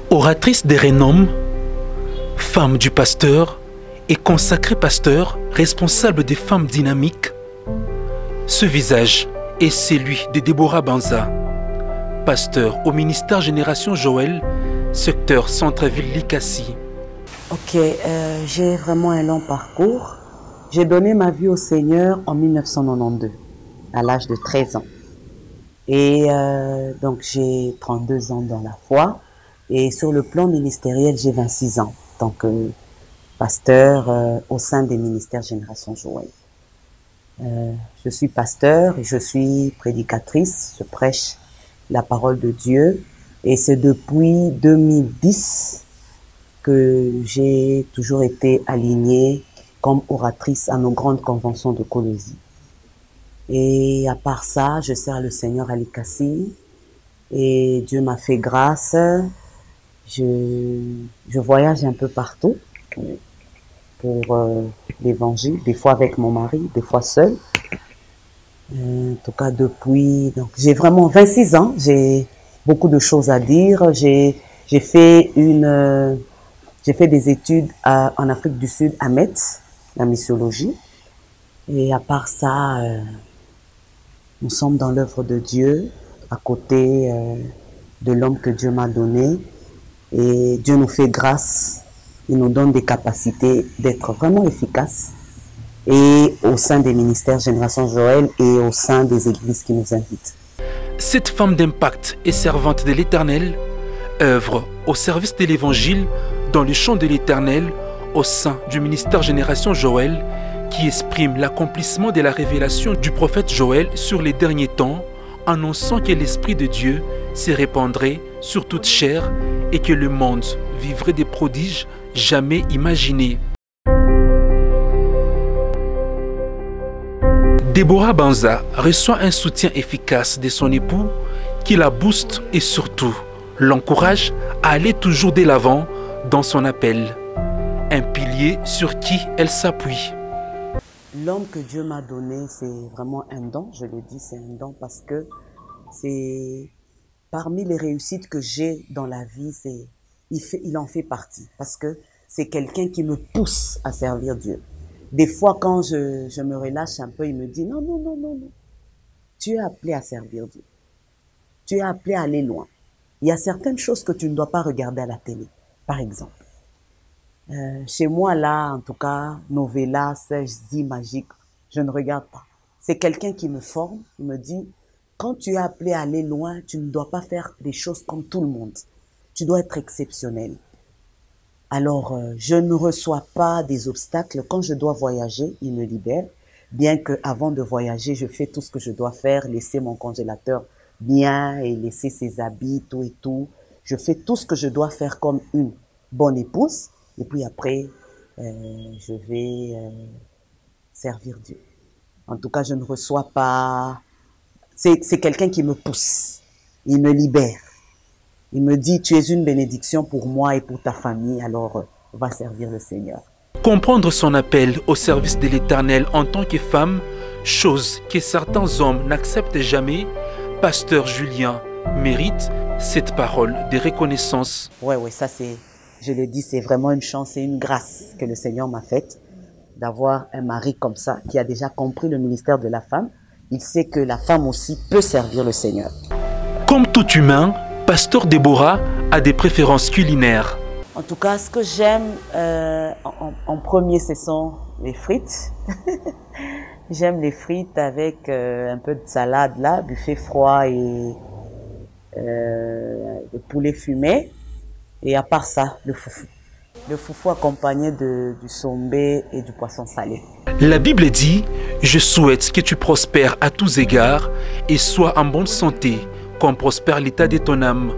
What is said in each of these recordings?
Oratrice des renom, femme du pasteur et consacrée pasteur, responsable des femmes dynamiques, ce visage est celui de Déborah Banza, pasteur au ministère Génération Joël, secteur Centre-Ville Likasi. Ok, j'ai vraiment un long parcours. J'ai donné ma vie au Seigneur en 1992, à l'âge de 13 ans. Et donc j'ai 32 ans dans la foi. Et sur le plan ministériel, j'ai 26 ans en tant que pasteur au sein des ministères Génération Joël. Je suis pasteur et je suis prédicatrice. Je prêche la parole de Dieu. Et c'est depuis 2010 que j'ai toujours été alignée comme oratrice à nos grandes conventions de Colosie. Et à part ça, je sers le Seigneur à Likasi. Et Dieu m'a fait grâce. Je voyage un peu partout pour l'évangile, des fois avec mon mari, des fois seul. En tout cas, depuis... Donc, j'ai vraiment 26 ans, j'ai beaucoup de choses à dire. J'ai fait des études en Afrique du Sud à Metz, la missiologie. Et à part ça, nous sommes dans l'œuvre de Dieu, à côté de l'homme que Dieu m'a donné. Et Dieu nous fait grâce, il nous donne des capacités d'être vraiment efficaces. Et au sein des ministères Génération Joël et au sein des églises qui nous invitent. Cette femme d'impact et servante de l'Éternel œuvre au service de l'Évangile dans le champ de l'Éternel au sein du ministère Génération Joël qui exprime l'accomplissement de la révélation du prophète Joël sur les derniers temps, annonçant que l'Esprit de Dieu se répandrait sur toute chair et que le monde vivrait des prodiges jamais imaginés. Déborah Banza reçoit un soutien efficace de son époux qui la booste et surtout l'encourage à aller toujours de l'avant dans son appel. Un pilier sur qui elle s'appuie. L'homme que Dieu m'a donné, c'est vraiment un don, je le dis, c'est un don parce que c'est parmi les réussites que j'ai dans la vie, il en fait partie parce que c'est quelqu'un qui me pousse à servir Dieu. Des fois, quand je me relâche un peu, il me dit non, non, non, non, non. Tu es appelé à servir Dieu. Tu es appelé à aller loin. Il y a certaines choses que tu ne dois pas regarder à la télé, par exemple. Chez moi, là, en tout cas, novelas, zi magique, je ne regarde pas. C'est quelqu'un qui me forme, il me dit, quand tu es appelé à aller loin, tu ne dois pas faire des choses comme tout le monde. Tu dois être exceptionnel. Alors, je ne reçois pas des obstacles. Quand je dois voyager, il me libère. Bien que avant de voyager, je fais tout ce que je dois faire, laisser mon congélateur bien et laisser ses habits, tout et tout. Je fais tout ce que je dois faire comme une bonne épouse. Et puis après, je vais servir Dieu. En tout cas, je ne reçois pas... C'est quelqu'un qui me pousse. Il me libère. Il me dit, tu es une bénédiction pour moi et pour ta famille, alors va servir le Seigneur. Comprendre son appel au service de l'Éternel en tant que femme, chose que certains hommes n'acceptent jamais, pasteur Julien mérite cette parole de reconnaissance. Oui, ça c'est, je le dis, c'est vraiment une chance et une grâce que le Seigneur m'a faite d'avoir un mari comme ça, qui a déjà compris le ministère de la femme. Il sait que la femme aussi peut servir le Seigneur. Comme tout humain, pasteur Déborah a des préférences culinaires. En tout cas, ce que j'aime en premier, ce sont les frites. J'aime les frites avec un peu de salade là, buffet froid et de poulet fumé. Et à part ça, le foufou. Le foufou accompagné du sombé et du poisson salé. La Bible dit « Je souhaite que tu prospères à tous égards et sois en bonne santé, comme prospère l'état de ton âme. »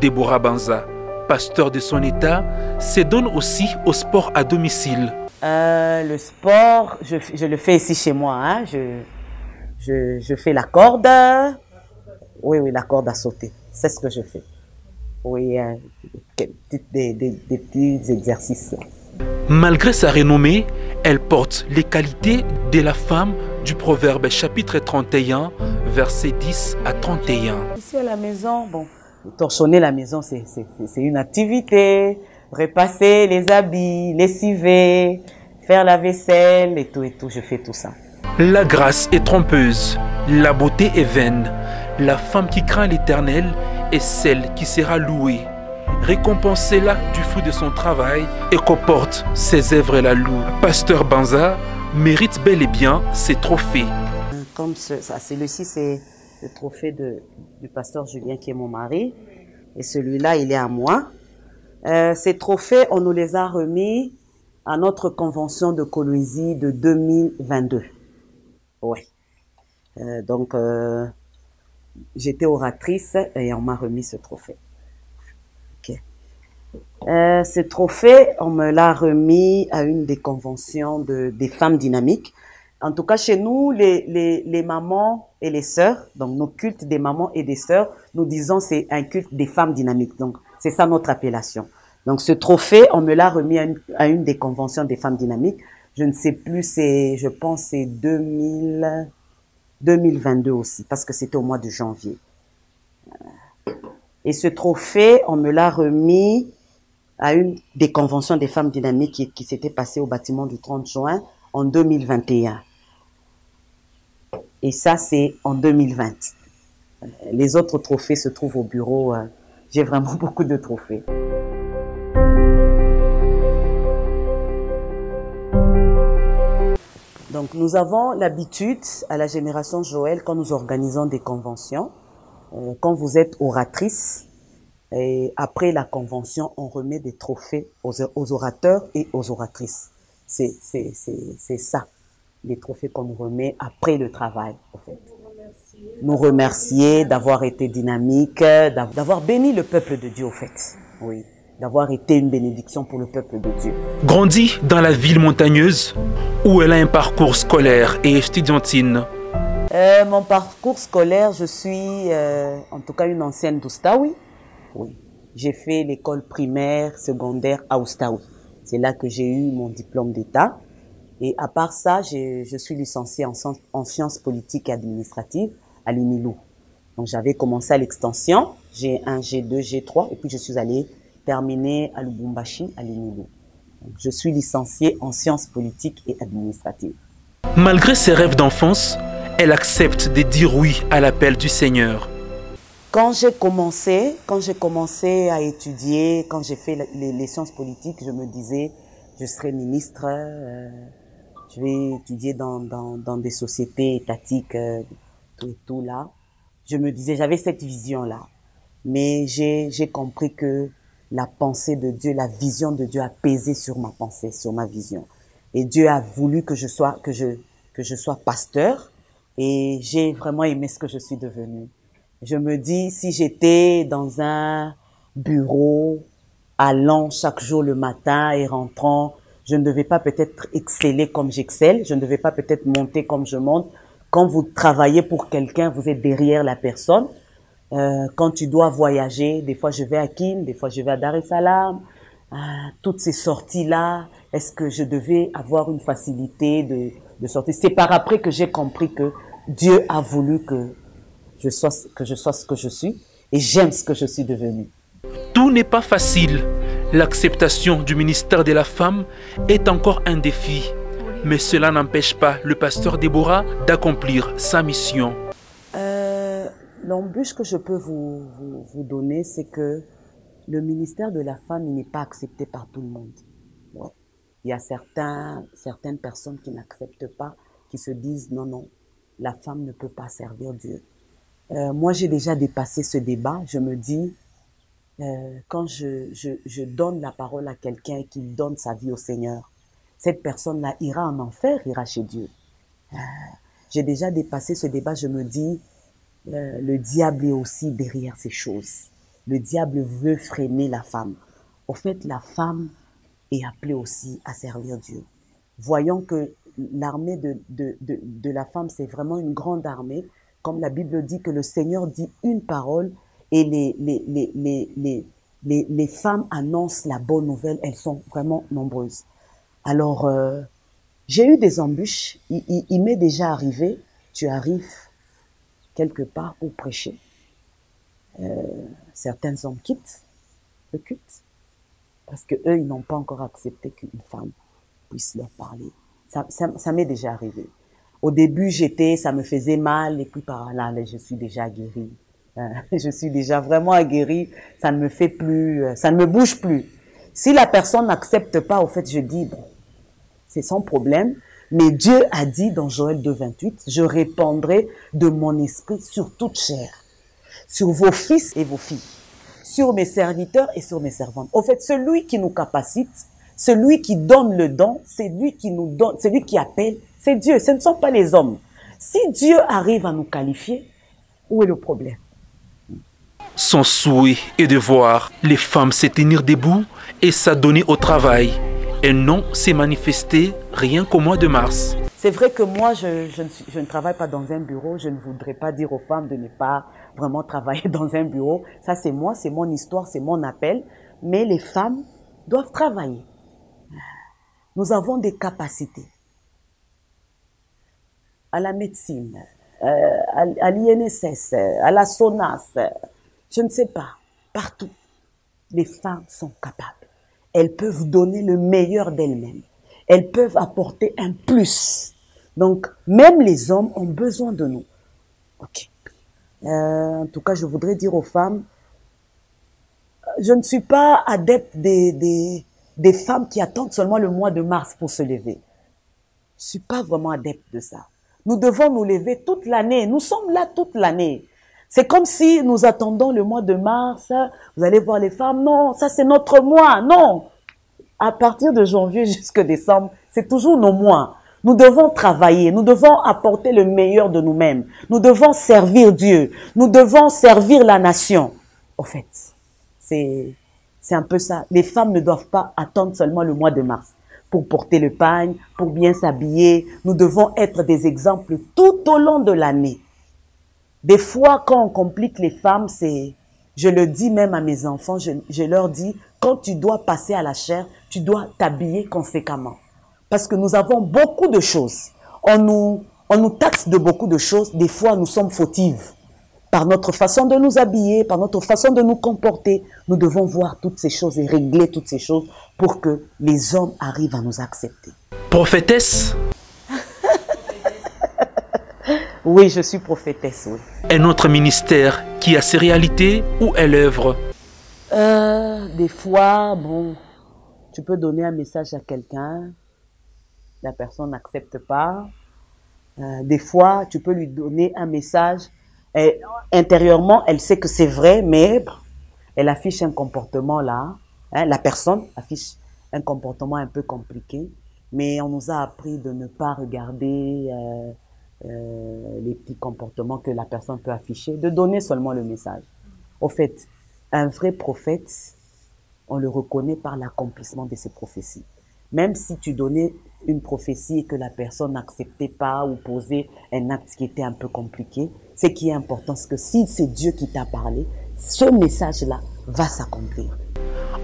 Déborah Banza, pasteur de son état, se donne aussi au sport à domicile. Le sport, je le fais ici chez moi. Hein. Je fais la corde. Oui, la corde à sauter. C'est ce que je fais. Oui, des petits exercices. Malgré sa renommée, elle porte les qualités de la femme du Proverbe chapitre 31, versets 10 à 31. Ici à la maison, bon, torchonner la maison, c'est une activité. Repasser les habits, lessiver, faire la vaisselle et tout, je fais tout ça. La grâce est trompeuse, la beauté est vaine. La femme qui craint l'Éternel est celle qui sera louée. Récompensez-la du fruit de son travail et qu'emporte ses œuvres la loue. Pasteur Banza mérite bel et bien ses trophées. Comme celui-ci, c'est le trophée du pasteur Julien qui est mon mari. Et celui-là, il est à moi. Ces trophées, on nous les a remis à notre convention de Colosie de 2022. Ouais. Donc, j'étais oratrice et on m'a remis ce trophée. Okay. Ce trophée, on me l'a remis à une des conventions des femmes dynamiques. En tout cas, chez nous, les mamans et les sœurs, donc nos cultes des mamans et des sœurs, nous disons c'est un culte des femmes dynamiques. Donc, c'est ça notre appellation. Donc, ce trophée, on me l'a remis à une des conventions des femmes dynamiques. Je ne sais plus, je pense c'est 2022 aussi, parce que c'était au mois de janvier. Et ce trophée, on me l'a remis à une des conventions des femmes dynamiques qui s'était passée au bâtiment du 30 juin en 2021. Et ça, c'est en 2020. Les autres trophées se trouvent au bureau. J'ai vraiment beaucoup de trophées. Donc, nous avons l'habitude, à la génération Joël, quand nous organisons des conventions, quand vous êtes oratrice, et après la convention, on remet des trophées aux orateurs et aux oratrices. C'est ça, les trophées qu'on nous remet après le travail, en fait. Nous remercier d'avoir été dynamique, d'avoir béni le peuple de Dieu, en fait. Oui, d'avoir été une bénédiction pour le peuple de Dieu. Grandie dans la ville montagneuse, où elle a un parcours scolaire et estudiantine. Mon parcours scolaire, je suis en tout cas une ancienne d'Oustaoui. Oui, j'ai fait l'école primaire, secondaire à Oustaoui. C'est là que j'ai eu mon diplôme d'État. Et à part ça, je suis licenciée en sciences politiques et administratives à l'UNILO. Donc j'avais commencé à l'extension, G1, G2, G3, et puis je suis allée terminer à Lubumbashi, à l'UNILO. Je suis licenciée en sciences politiques et administratives. Malgré ses rêves d'enfance, elle accepte de dire oui à l'appel du Seigneur. Quand j'ai commencé à étudier, quand j'ai fait les sciences politiques, je me disais, je serai ministre, je vais étudier dans des sociétés étatiques, tout là. Je me disais, j'avais cette vision-là. Mais j'ai compris que la pensée de Dieu, la vision de Dieu a pesé sur ma pensée, sur ma vision. Et Dieu a voulu que je sois pasteur. Et j'ai vraiment aimé ce que je suis devenue. Je me dis, si j'étais dans un bureau, allant chaque jour le matin et rentrant, je ne devais pas peut-être exceller comme j'excelle, je ne devais pas peut-être monter comme je monte. Quand vous travaillez pour quelqu'un, vous êtes derrière la personne. Quand tu dois voyager, des fois je vais à Kin, des fois je vais à Dar es Salaam, toutes ces sorties-là, est-ce que je devais avoir une facilité de sortir? C'est par après que j'ai compris que Dieu a voulu que je sois ce que je suis et j'aime ce que je suis devenue. Tout n'est pas facile. L'acceptation du ministère de la femme est encore un défi. Mais cela n'empêche pas le pasteur Déborah d'accomplir sa mission. L'embûche que je peux vous donner, c'est que le ministère de la femme n'est pas accepté par tout le monde. Ouais. Il y a certaines personnes qui n'acceptent pas, qui se disent non, non, la femme ne peut pas servir Dieu. Moi, j'ai déjà dépassé ce débat. Je me dis, quand je donne la parole à quelqu'un qui donne sa vie au Seigneur, cette personne-là ira en enfer, ira chez Dieu. J'ai déjà dépassé ce débat. Je me dis, le diable est aussi derrière ces choses. Le diable veut freiner la femme. Au fait, la femme est appelée aussi à servir Dieu. Voyons que l'armée de la femme, c'est vraiment une grande armée. Comme la Bible dit que le Seigneur dit une parole et les femmes annoncent la bonne nouvelle. Elles sont vraiment nombreuses. Alors, j'ai eu des embûches. Il m'est déjà arrivé, tu arrives quelque part pour prêcher. certains hommes quittent le culte parce que eux, ils n'ont pas encore accepté qu'une femme puisse leur parler. Ça m'est déjà arrivé. Au début, ça me faisait mal, et puis par là, je suis déjà guérie. Je suis déjà vraiment guérie. Ça ne me fait plus, ça ne me bouge plus. Si la personne n'accepte pas, au fait, je dis, bon, c'est son problème. Mais Dieu a dit dans Joël 2,28, je répandrai de mon esprit sur toute chair, sur vos fils et vos filles, sur mes serviteurs et sur mes servantes. Au fait, celui qui nous capacite, celui qui donne le don, c'est lui qui nous donne, celui qui appelle, c'est Dieu, ce ne sont pas les hommes. Si Dieu arrive à nous qualifier, où est le problème? Son souhait est de voir les femmes se tenir debout et s'adonner au travail, et non s'est manifesté rien qu'au mois de mars. C'est vrai que moi, je ne travaille pas dans un bureau. Je ne voudrais pas dire aux femmes de ne pas vraiment travailler dans un bureau. Ça, c'est moi, c'est mon histoire, c'est mon appel. Mais les femmes doivent travailler. Nous avons des capacités. À la médecine, à l'INSS, à la SONAS, je ne sais pas, partout. Les femmes sont capables. Elles peuvent donner le meilleur d'elles-mêmes. Elles peuvent apporter un plus. Donc, même les hommes ont besoin de nous. Ok. En tout cas, je voudrais dire aux femmes, je ne suis pas adepte des femmes qui attendent seulement le mois de mars pour se lever. Je ne suis pas vraiment adepte de ça. Nous devons nous lever toute l'année. Nous sommes là toute l'année. C'est comme si nous attendons le mois de mars. Vous allez voir les femmes. Non, ça c'est notre mois. Non. À partir de janvier jusqu'à décembre, c'est toujours nos mois. Nous devons travailler. Nous devons apporter le meilleur de nous-mêmes. Nous devons servir Dieu. Nous devons servir la nation. Au fait, c'est un peu ça. Les femmes ne doivent pas attendre seulement le mois de mars pour porter le pagne, pour bien s'habiller. Nous devons être des exemples tout au long de l'année. Des fois, quand on complique les femmes, je le dis même à mes enfants, je leur dis, quand tu dois passer à la chair, tu dois t'habiller conséquemment. Parce que nous avons beaucoup de choses. On nous taxe de beaucoup de choses. Des fois, nous sommes fautives. Par notre façon de nous habiller, par notre façon de nous comporter, nous devons voir toutes ces choses et régler toutes ces choses pour que les hommes arrivent à nous accepter. Prophétesse? Oui, je suis prophétesse, oui. Un autre ministère qui a ses réalités ou elle œuvre? Des fois, bon, tu peux donner un message à quelqu'un, la personne n'accepte pas. Des fois, tu peux lui donner un message et intérieurement, elle sait que c'est vrai, mais elle affiche un comportement là. Hein, la personne affiche un comportement un peu compliqué, mais on nous a appris de ne pas regarder les petits comportements que la personne peut afficher, de donner seulement le message. Au fait, un vrai prophète, on le reconnaît par l'accomplissement de ses prophéties. Même si tu donnais une prophétie et que la personne n'acceptait pas ou posait un acte qui était un peu compliqué, ce qui est important, c'est que si c'est Dieu qui t'a parlé, ce message-là va s'accomplir.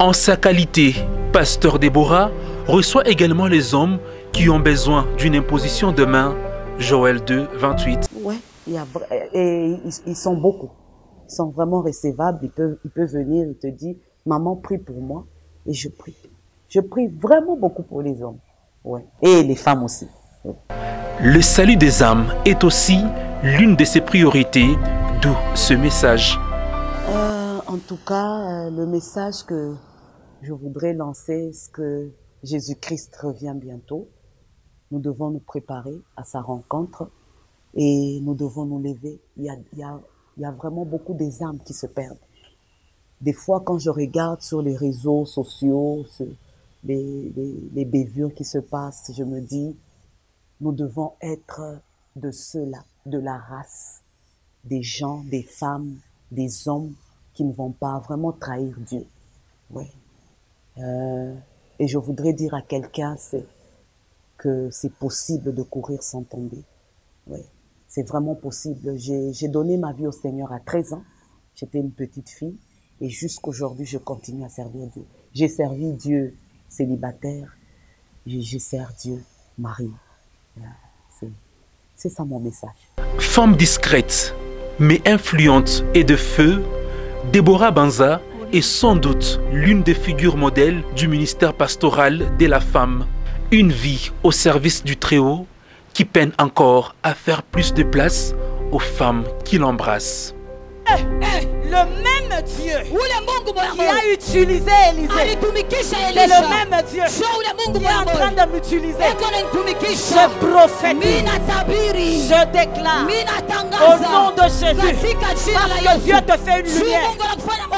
En sa qualité, pasteur Déborah reçoit également les hommes qui ont besoin d'une imposition de main. Joël 2,28. Oui, ils sont beaucoup. Ils sont vraiment recevables. Ils peuvent venir, ils te disent, maman, prie pour moi. Et je prie. Je prie vraiment beaucoup pour les hommes. Ouais. Et les femmes aussi. Ouais. Le salut des âmes est aussi l'une de ses priorités, d'où ce message. En tout cas, le message que je voudrais lancer, c'est que Jésus-Christ revient bientôt. Nous devons nous préparer à sa rencontre et nous devons nous lever. Il y a vraiment beaucoup des âmes qui se perdent. Des fois, quand je regarde sur les réseaux sociaux, les bévures qui se passent, je me dis, nous devons être de ceux-là, de la race, des gens, des femmes, des hommes qui ne vont pas vraiment trahir Dieu. Ouais. Et je voudrais dire à quelqu'un, que c'est possible de courir sans tomber. Ouais. C'est vraiment possible. J'ai donné ma vie au Seigneur à 13 ans. J'étais une petite fille. Et jusqu'aujourd'hui, je continue à servir Dieu. J'ai servi Dieu célibataire. Je sers Dieu mari. C'est ça mon message. Femme discrète, mais influente et de feu, Deborah Banza est sans doute l'une des figures modèles du ministère pastoral de la femme. Une vie au service du Très-Haut qui peine encore à faire plus de place aux femmes qui l'embrassent. Le même Dieu qui a utilisé Élisée, c'est le même Dieu qui est en train de m'utiliser. Je prophétise, je déclare au nom de Jésus, parce que Dieu te fait une lumière,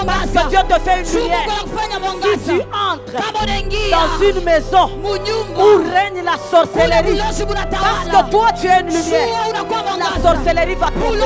parce que Dieu te fait une lumière. Si tu entres dans une maison où règne la sorcellerie, parce que toi tu es une lumière, la sorcellerie va tomber.